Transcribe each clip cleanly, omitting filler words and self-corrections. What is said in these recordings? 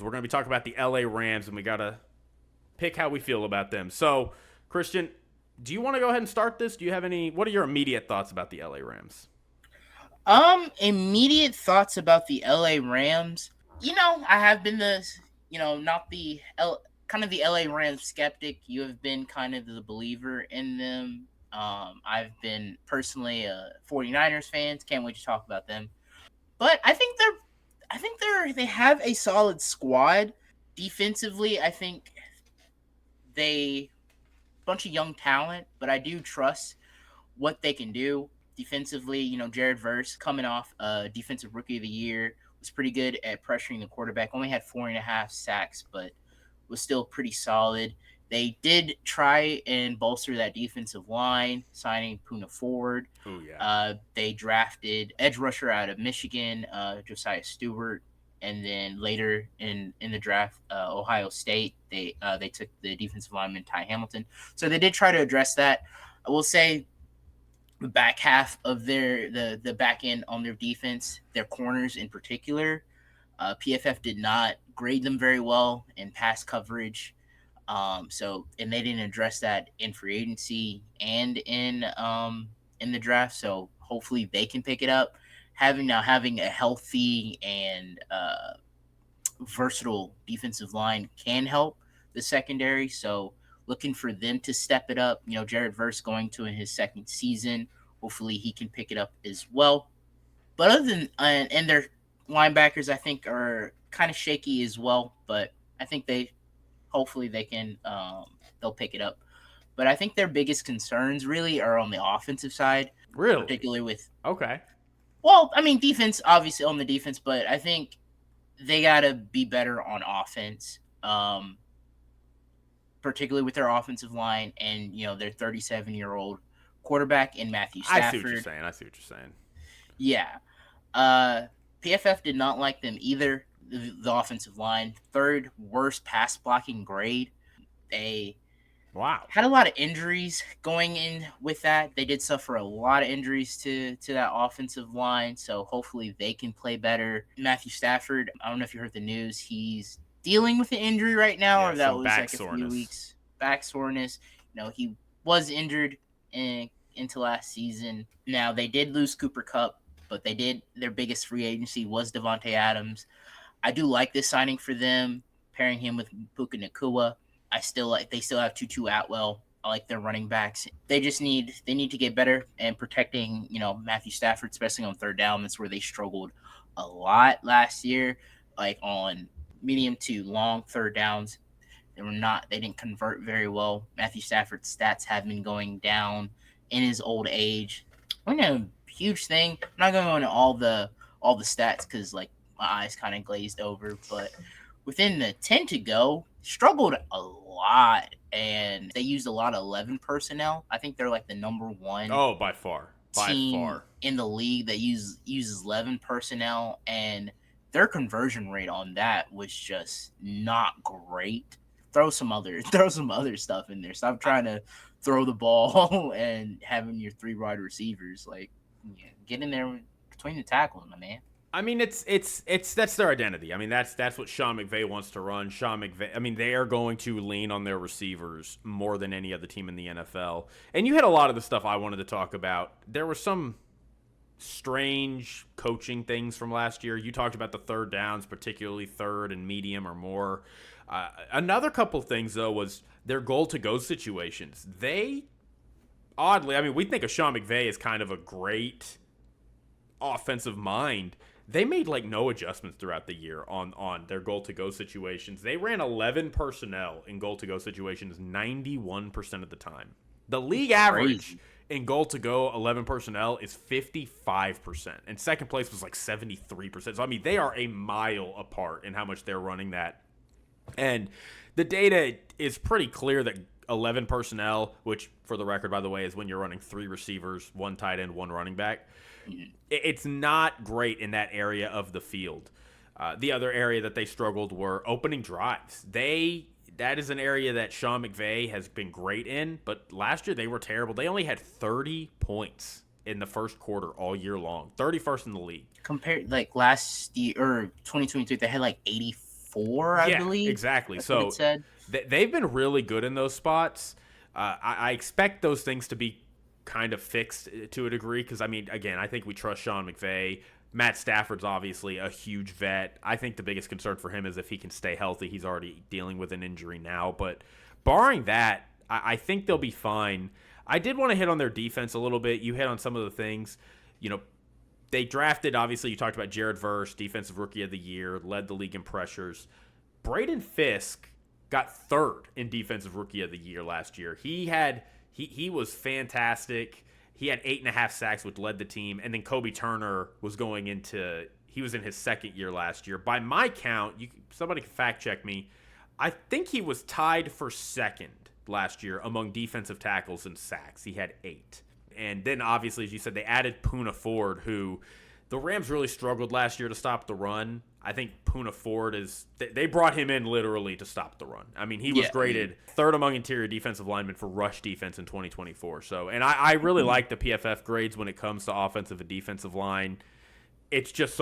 We're going to be talking about the LA Rams, and we got to pick how we feel about them. So, Christian, do you want to go ahead and start this? Do you have what are your immediate thoughts about the LA Rams? Immediate thoughts about the LA Rams. I have been not the kind of the LA Rams skeptic. You have been kind of the believer in them. I've been personally a 49ers fan. Can't wait to talk about them. But they have a solid squad. Defensively, I think they bunch of young talent, but I do trust what they can do defensively. Jared Verse coming off defensive rookie of the year was pretty good at pressuring the quarterback. Only had 4.5 sacks, but was still pretty solid. They did try and bolster that defensive line, signing Poona Ford. Oh, yeah. They drafted edge rusher out of Michigan, Josiah Stewart, and then later in the draft, Ohio State, they took the defensive lineman Ty Hamilton. So they did try to address that. I will say the back half of the back end on their defense, their corners in particular, PFF did not grade them very well in pass coverage. And they didn't address that in free agency and in the draft. So hopefully they can pick it up. Having a healthy and versatile defensive line can help the secondary. So looking for them to step it up. Jared Verse going to in his second season. Hopefully he can pick it up as well. But other than and their linebackers, I think are kind of shaky as well. But I think hopefully they can they'll pick it up. But I think their biggest concerns really are on the offensive side, Really? particularly with Okay. defense, obviously on the defense, but I think they got to be better on offense, particularly with their offensive line and their 37-year-old quarterback in Matthew I see what you're Stafford. saying. I see what you're saying. Yeah, uh, PFF did not like them either. The offensive line, third worst pass blocking grade. They Wow. had a lot of injuries going in with that. They did suffer a lot of injuries to that offensive line, so hopefully they can play better. Matthew Stafford, I don't know if you heard the news, he's dealing with an injury right now, Yeah, or that some was back like a few soreness. weeks back soreness. He was injured into last season. Now they did lose Cooper Kupp, but their biggest free agency was Davante Adams. I do like this signing for them, pairing him with Puka Nakua. They still have Tutu Atwell. I like their running backs. They need to get better and protecting, Matthew Stafford, especially on third down. That's where they struggled a lot last year, like on medium to long third downs. They didn't convert very well. Matthew Stafford's stats have been going down in his old age. A huge thing. I'm not going to go into all the stats because like my eyes kind of glazed over, but within the 10 to go, struggled a lot, and they used a lot of 11 personnel. I think they're like the number one Oh, by far. By team far. in the league that uses 11 personnel, and their conversion rate on that was just not great. Throw some other stuff in there. Stop trying to throw the ball and having your three wide receivers get in there between the tackles, my man. I mean, it's that's their identity. I mean, that's what Sean McVay wants to run. Sean McVay. I mean, they are going to lean on their receivers more than any other team in the NFL. And you had a lot of the stuff I wanted to talk about. There were some strange coaching things from last year. You talked about the third downs, particularly third and medium or more. Another couple things though was their goal to go situations. They oddly, I mean, we think of Sean McVay as kind of a great offensive mind. They made like no adjustments throughout the year on their goal to go situations. They ran 11 personnel in goal to go situations 91% of the time. The league average Crazy. in goal to go 11 personnel is 55%, and second place was like 73%. So I mean, they are a mile apart in how much they're running that. And the data is pretty clear that 11 personnel, which for the record, by the way, is when you're running three receivers, one tight end, one running back, it's not great in that area of the field. The other area that they struggled were opening drives. That is an area that Sean McVay has been great in, but last year they were terrible. They only had 30 points in the first quarter all year long, 31st in the league. Compared like last year or 2023, they had like 4, I Yeah, believe. exactly. That's what So it said. they've been really good in those spots. I expect those things to be kind of fixed to a degree because, I mean, again, I think we trust Sean McVay. Matt Stafford's obviously a huge vet. I think the biggest concern for him is if he can stay healthy. He's already dealing with an injury now. But barring that, I think they'll be fine. I did want to hit on their defense a little bit. You hit on some of the things. You know, they drafted, obviously, you talked about Jared Verse, Defensive Rookie of the Year, led the league in pressures. Braden Fiske got third in Defensive Rookie of the Year last year. He was fantastic. He had 8.5 sacks, which led the team. And then Kobe Turner was he was in his second year last year. By my count, somebody can fact check me. I think he was tied for second last year among defensive tackles and sacks. He had 8. And then, obviously, as you said, they added Poona Ford, who the Rams really struggled last year to stop the run. I think Poona Ford they brought him in literally to stop the run. I mean, he was graded third among interior defensive linemen for rush defense in 2024. So, and I really like the PFF grades when it comes to offensive and defensive line. It's just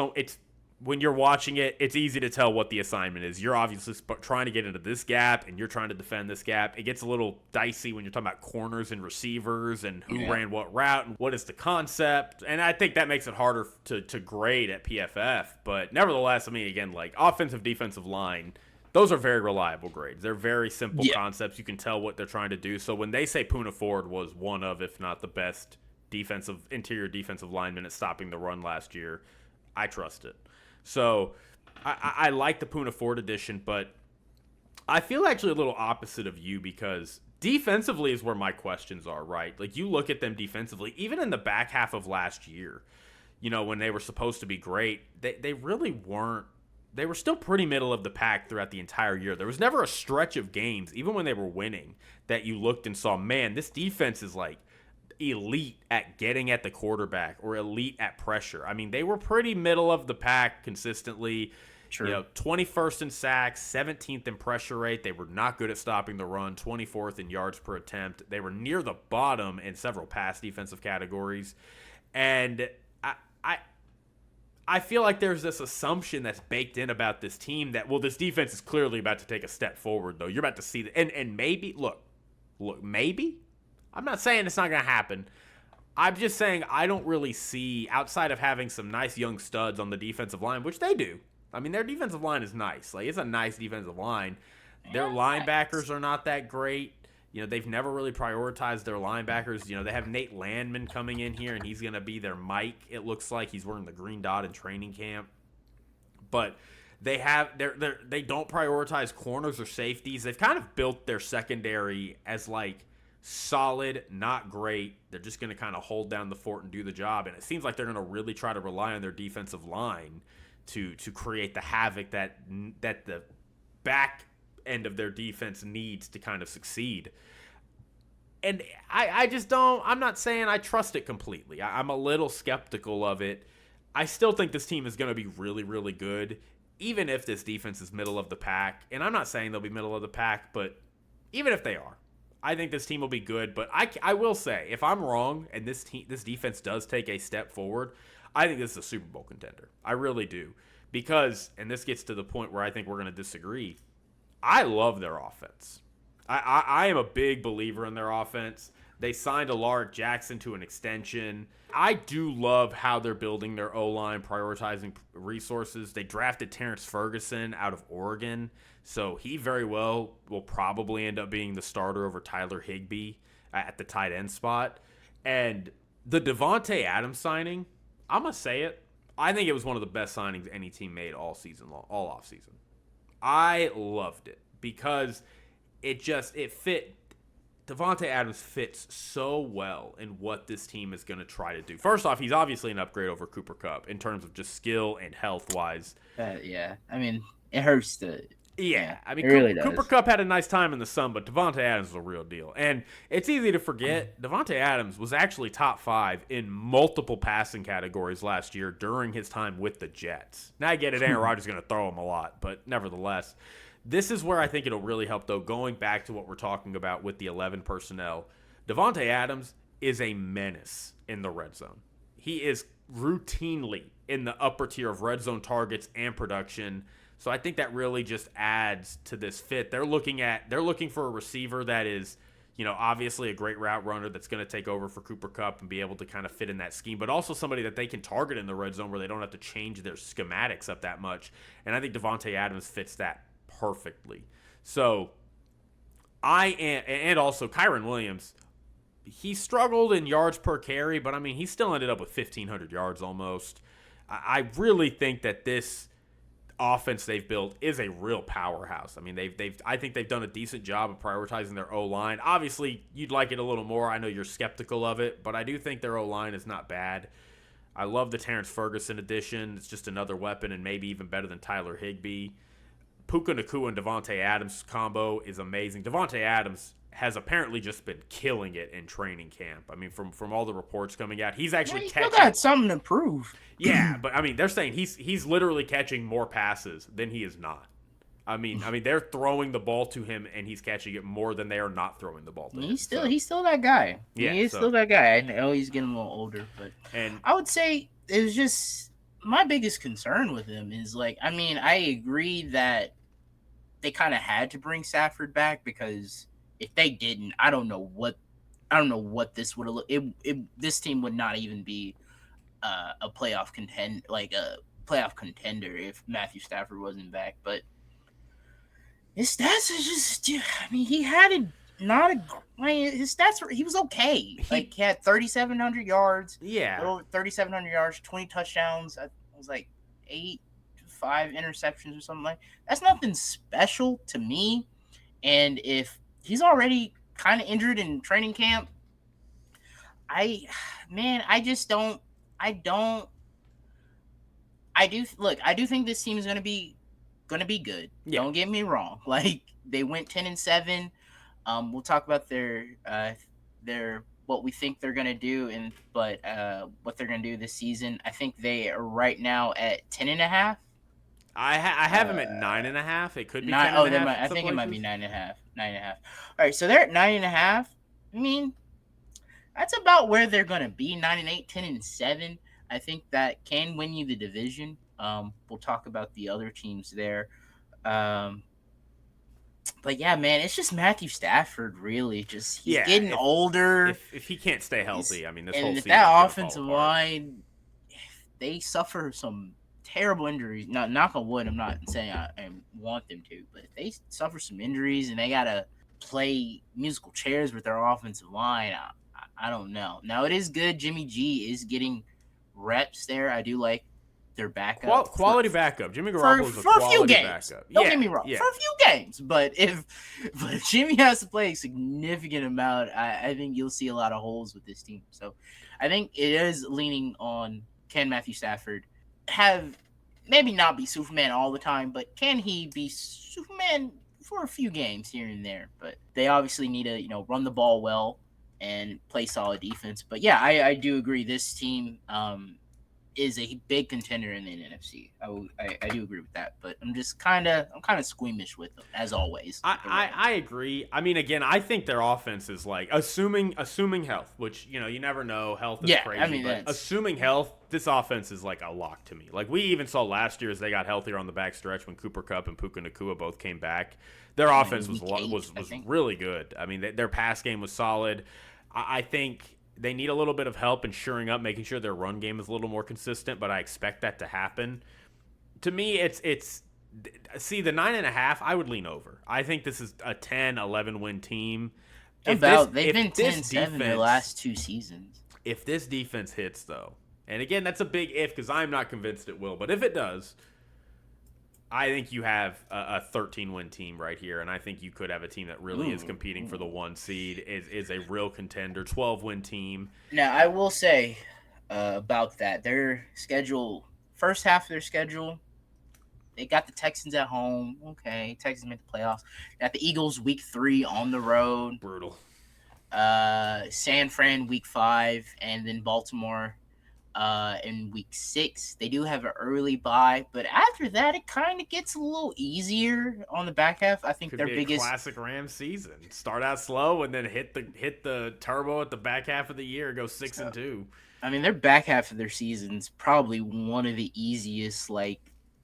when you're watching it, it's easy to tell what the assignment is. You're obviously trying to get into this gap, and you're trying to defend this gap. It gets a little dicey when you're talking about corners and receivers and who ran what route and what is the concept. And I think that makes it harder to grade at PFF. But nevertheless, I mean, again, like offensive, defensive line, those are very reliable grades. They're very simple concepts. You can tell what they're trying to do. So when they say Poona Ford was one of, if not the best interior defensive lineman at stopping the run last year, I trust it. So I like the Poona Ford edition, but I feel actually a little opposite of you because defensively is where my questions are, right? Like you look at them defensively, even in the back half of last year, you know, when they were supposed to be great, they really weren't. They were still pretty middle of the pack throughout the entire year. There was never a stretch of games, even when they were winning, that you looked and saw, man, this defense is like elite at getting at the quarterback or elite at pressure. I mean, they were pretty middle of the pack consistently. True. You know, 21st in sacks, 17th in pressure rate. They were not good at stopping the run, 24th in yards per attempt. They were near the bottom in several pass defensive categories. And I feel like there's this assumption that's baked in about this team that, well, this defense is clearly about to take a step forward, though. You're about to see that. And maybe, look, maybe? I'm not saying it's not going to happen. I'm just saying I don't really see, outside of having some nice young studs on the defensive line, which they do. I mean, their defensive line is nice. Like, it's a nice defensive line. Their linebackers are not that great. You know, they've never really prioritized their linebackers. You know, they have Nate Landman coming in here, and he's going to be their Mike. It looks like he's wearing the green dot in training camp. But they don't prioritize corners or safeties. They've kind of built their secondary as, like, solid, not great. They're just going to kind of hold down the fort and do the job. And it seems like they're going to really try to rely on their defensive line to create the havoc that the back end of their defense needs to kind of succeed. And I just don't, I'm not saying I trust it completely. I'm a little skeptical of it. I still think this team is going to be really, really good, even if this defense is middle of the pack. And I'm not saying they'll be middle of the pack, but even if they are, I think this team will be good. But I will say, if I'm wrong and this defense does take a step forward, I think this is a Super Bowl contender. I really do. Because, and this gets to the point where I think we're going to disagree, I love their offense. I am a big believer in their offense. They signed Alaric Jackson to an extension. I do love how they're building their O-line, prioritizing resources. They drafted Terrence Ferguson out of Oregon, so he very well will probably end up being the starter over Tyler Higbee at the tight end spot. And the Davante Adams signing, I'm going to say it, I think it was one of the best signings any team made all season long, all offseason. I loved it because it fit. Davante Adams fits so well in what this team is going to try to do. First off, he's obviously an upgrade over Cooper Kupp in terms of just skill and health-wise. Yeah. I mean, it hurts to... Yeah. I mean, really Cooper Kupp had a nice time in the sun, but Davante Adams is a real deal. And it's easy to forget, Davante Adams was actually top 5 in multiple passing categories last year during his time with the Jets. Now, I get it, Aaron Rodgers is going to throw him a lot, but nevertheless... This is where I think it'll really help, though, going back to what we're talking about with the 11 personnel. Davante Adams is a menace in the red zone. He is routinely in the upper tier of red zone targets and production. So I think that really just adds to this fit. They're looking for a receiver that is, obviously a great route runner that's going to take over for Cooper Kupp and be able to kind of fit in that scheme, but also somebody that they can target in the red zone where they don't have to change their schematics up that much. And I think Davante Adams fits that perfectly. So and also Kyron Williams, he struggled in yards per carry, but I mean, he still ended up with 1,500 yards almost. I really think that this offense they've built is a real powerhouse. I mean, I think they've done a decent job of prioritizing their O-line. Obviously, you'd like it a little more. I know you're skeptical of it, but I do think their O-line is not bad. I love the Terrence Ferguson addition. It's just another weapon and maybe even better than Tyler Higbee. Puka Nacua and Davante Adams combo is amazing. Davante Adams has apparently just been killing it in training camp. I mean, from all the reports coming out, he's actually he's catching. Still got something to prove. Yeah, but I mean, they're saying he's literally catching more passes than he is not. I mean, they're throwing the ball to him and he's catching it more than they are not throwing the ball to him. He's still that guy. Yeah, he's still that guy. I know he's getting a little older, but I would say it was just my biggest concern with him is I agree that they kind of had to bring Stafford back because if they didn't, I don't know what this would have looked. This team would not even be a playoff contender if Matthew Stafford wasn't back. But his stats are just, he had his stats he was okay. He had 3,700 yards. Yeah, 3,700 yards, 20 touchdowns. I was 5 interceptions or something like that. That's nothing special to me. And if he's already kind of injured in training camp, I do think this team is gonna be good. Yeah. Don't get me wrong. They went 10-7. We'll talk about their what we think they're gonna do what they're gonna do this season. I think they are right now at 10.5. I have them at 9.5. It could be 9. 10.5. I think it might be 9.5. 9.5. All right, so they're at 9.5. I mean, that's about where they're gonna be. 9-8, 10-7. I think that can win you the division. We'll talk about the other teams there. But yeah, man, it's just Matthew Stafford. Really, he's getting older. If he can't stay healthy, I mean, this whole season. That offensive line, they suffer some terrible injuries. Not knock on wood. I'm not saying I want them to, but if they suffer some injuries and they gotta play musical chairs with their offensive line, I don't know. Now it is good. Jimmy G is getting reps there. I do like their backup. Quality backup. Jimmy Garoppolo is a for a few games. Backup. Don't get me wrong. Yeah. For a few games, but if Jimmy has to play a significant amount, I think you'll see a lot of holes with this team. So I think it is leaning on, can Matthew Stafford maybe not be Superman all the time, but can he be Superman for a few games here and there? But they obviously need to, run the ball well and play solid defense. But yeah, I do agree. This team is a big contender in the NFC. I do agree with that. But I'm kind of squeamish with them as always. I agree. I mean, again, I think their offense is assuming health, which you never know. Health is crazy. I mean, but assuming health, this offense is a lock to me. We even saw last year as they got healthier on the back stretch when Cooper Kupp and Puka Nacua both came back. Their offense was really good. I mean, their pass game was solid. I think they need a little bit of help in shoring up, making sure their run game is a little more consistent, but I expect that to happen. To me, the 9.5, I would lean over. I think this is a 10-11 win team. They've been 10-7 their last 2 seasons. If this defense hits, though, and again, that's a big if because I'm not convinced it will, but if it does, I think you have a 13-win team right here, and I think you could have a team that really is competing for the 1 seed, is a real contender, 12-win team. Now, I will say about that, their schedule, first half of their schedule, they got the Texans at home. Okay, Texans made the playoffs. Got the Eagles week 3 on the road. Brutal. San Fran week 5, and then Baltimore in week 6. They do have an early bye, but after that it kind of gets a little easier on the back half. I think Could their be biggest classic Rams season. Start out slow and then hit the turbo at the back half of the year, go 6-2. I mean, their back half of their season's probably one of the easiest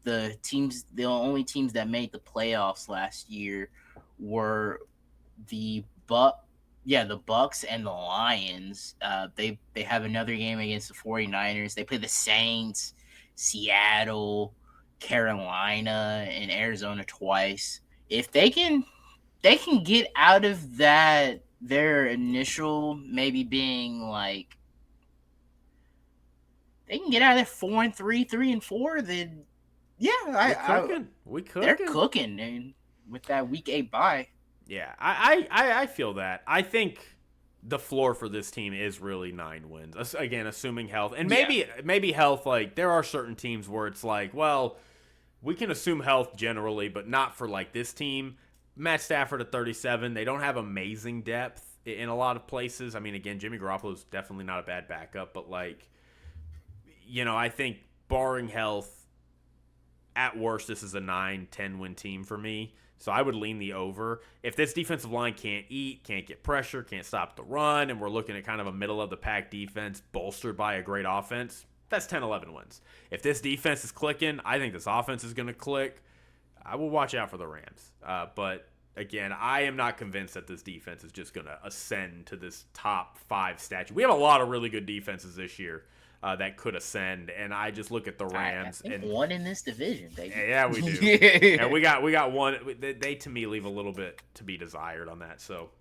the only teams that made the playoffs last year were the the Bucks and the Lions. They have another game against the 49ers. They play the Saints, Seattle, Carolina, and Arizona twice. If they can get out of that their initial maybe being like they can get out of there 4-3, 3-4, then yeah, we're cooking. They're cooking, and with that week 8 bye. Yeah, I feel that. I think the floor for this team is really 9 wins. Again, assuming health. And maybe health, like, there are certain teams where it's like, well, we can assume health generally, but not for, like, this team. Matt Stafford at 37. They don't have amazing depth in a lot of places. I mean, again, Jimmy Garoppolo's definitely not a bad backup, but, like, I think barring health, at worst, this is a 9-10 win team for me. So I would lean the over. If this defensive line can't eat, can't get pressure, can't stop the run, and we're looking at kind of a middle-of-the-pack defense bolstered by a great offense, that's 10-11 wins. If this defense is clicking, I think this offense is going to click. I will watch out for the Rams. But, again, I am not convinced that this defense is just going to ascend to this top 5 statue. We have a lot of really good defenses this year. That could ascend, and I just look at the Rams I think and one in this division. Yeah, we do. Yeah, we got one. They to me leave a little bit to be desired on that. So